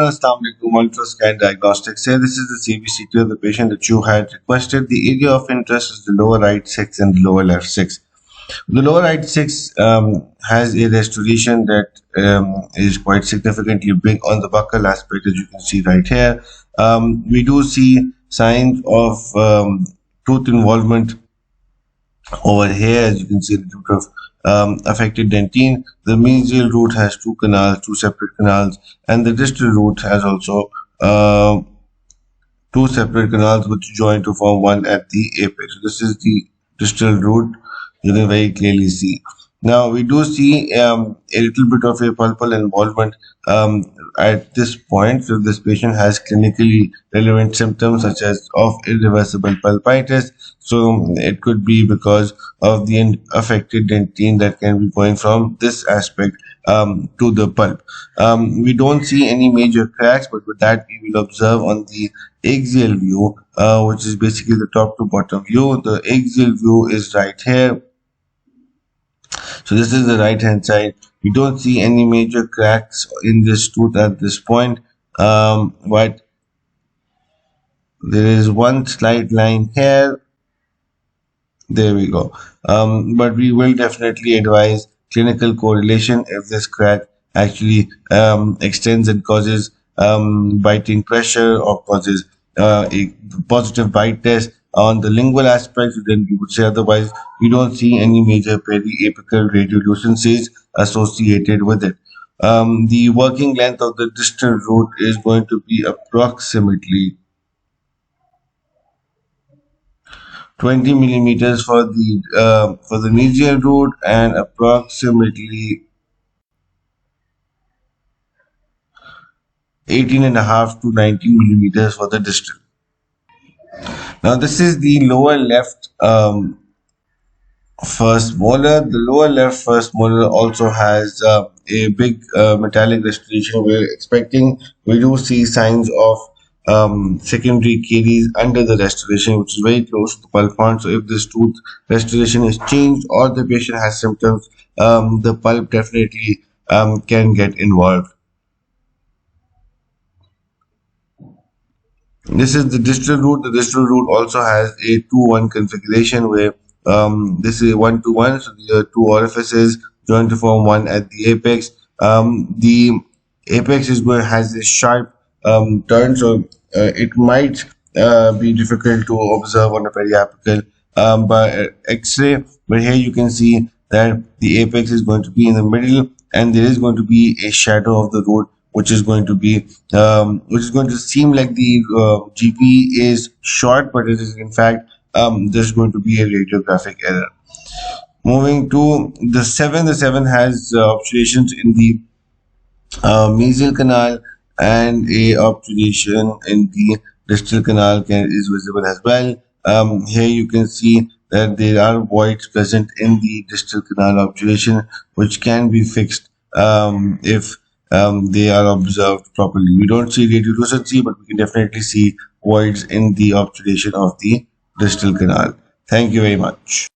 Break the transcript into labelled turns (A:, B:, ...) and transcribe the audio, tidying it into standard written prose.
A: Assalamu alaikum, Ultrascan Diagnostics here. This is the CBCT of the patient that you had requested. The area of interest is the lower right 6 and the lower left 6. The lower right 6 has a restoration that is quite significantly big on the buccal aspect, as you can see right here. We do see signs of tooth involvement over here, as you can see, the root of affected dentine. The mesial root has two canals, two separate canals, and the distal root has also two separate canals which join to form one at the apex. So this is the distal root. You can very clearly see. Now we do see a little bit of a pulpal involvement at this point. So this patient has clinically relevant symptoms such as of irreversible pulpitis. So it could be because of the affected dentine that can be going from this aspect to the pulp. We don't see any major cracks, but with that we will observe on the axial view, which is basically the top to bottom view. The axial view is right here. So this is the right hand side. We don't see any major cracks in this tooth at this point, but there is one slight line here. There we go. But we will definitely advise clinical correlation if this crack actually extends and causes biting pressure or causes a positive bite test on the lingual aspect. Then we would say otherwise. We don't see any major periapical radiolucencies associated with it. The working length of the distal root is going to be approximately 20 millimeters for the mesial root and approximately 18.5 to 19 millimeters for the distal. Now this is the lower left first molar. The lower left first molar also has a big metallic restoration. We do see signs of secondary caries under the restoration, which is very close to the pulp point. So if this tooth restoration is changed or the patient has symptoms, the pulp definitely can get involved. This is the distal root. The distal root also has a 2-1 configuration where this is 1-1, so the two orifices join to form one at the apex. The apex has a sharp turn, so it might be difficult to observe on a periapical by X-ray. But here you can see that the apex is going to be in the middle, and there is going to be a shadow of the root, which is going to seem like the GP is short, but it is in fact there's going to be a radiographic error. Moving to the 7, the 7 has obturations in the mesial canal, and a obturation in the distal canal is visible as well. Here you can see that there are voids present in the distal canal obturation, which can be fixed if they are observed properly. We don't see radiolucency, but we can definitely see voids in the obturation of the distal canal. Thank you very much.